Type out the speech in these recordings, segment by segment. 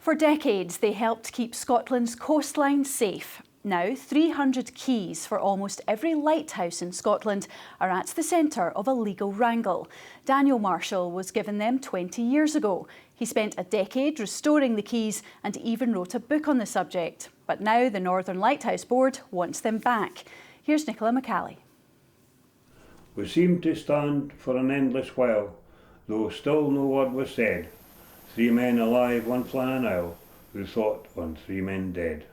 For decades, they helped keep Scotland's coastline safe. Now, 300 keys for almost every lighthouse in Scotland are at the centre of a legal wrangle. Daniel Marshall was given them 20 years ago. He spent a decade restoring the keys and even wrote a book on the subject. But now the Northern Lighthouse Board wants them back. Here's Nicola McCally. We seemed to stand for an endless while, though still no word was said. 3 men alive, 1 Flannan Isle, who thought on 3 men dead.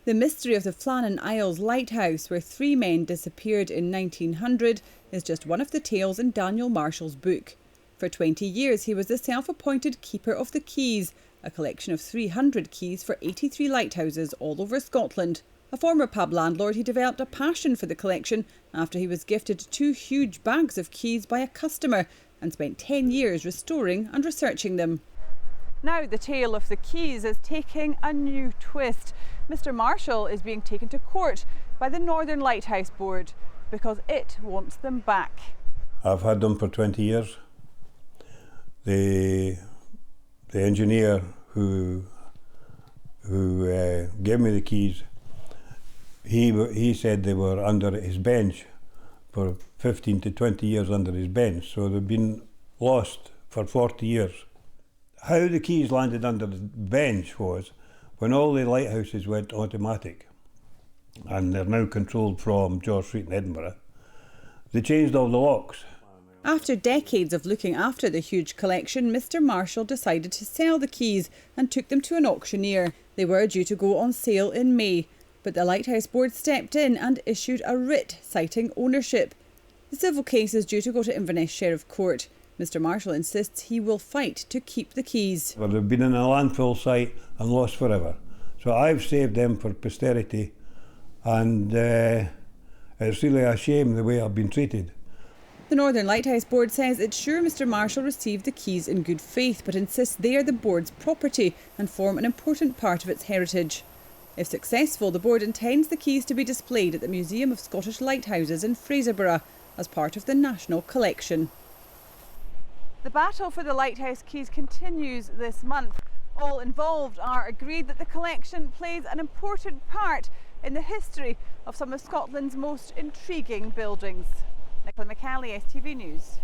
The mystery of the Flannan Isles lighthouse, where 3 men disappeared in 1900, is just one of the tales in Daniel Marshall's book. For 20 years he was the self-appointed keeper of the keys, a collection of 300 keys for 83 lighthouses all over Scotland. A former pub landlord, he developed a passion for the collection after he was gifted 2 huge bags of keys by a customer and spent 10 years restoring and researching them. Now the tale of the keys is taking a new twist. Mr Marshall is being taken to court by the Northern Lighthouse Board because it wants them back. I've had them for 20 years. The engineer who gave me the keys, he said they were under his bench for 15 to 20 years under his bench, so they've been lost for 40 years. How the keys landed under the bench was when all the lighthouses went automatic, and they're now controlled from George Street in Edinburgh, they changed all the locks. After decades of looking after the huge collection, Mr Marshall decided to sell the keys and took them to an auctioneer. They were due to go on sale in May, but the Lighthouse Board stepped in and issued a writ citing ownership. The civil case is due to go to Inverness Sheriff Court. Mr Marshall insists he will fight to keep the keys. Well, they've been in a landfill site and lost forever. So I've saved them for posterity, and it's really a shame the way I've been treated. The Northern Lighthouse Board says it's sure Mr Marshall received the keys in good faith, but insists they are the board's property and form an important part of its heritage. If successful, the board intends the keys to be displayed at the Museum of Scottish Lighthouses in Fraserburgh as part of the national collection. The battle for the lighthouse keys continues this month. All involved are agreed that the collection plays an important part in the history of some of Scotland's most intriguing buildings. Nicola McCally, STV News.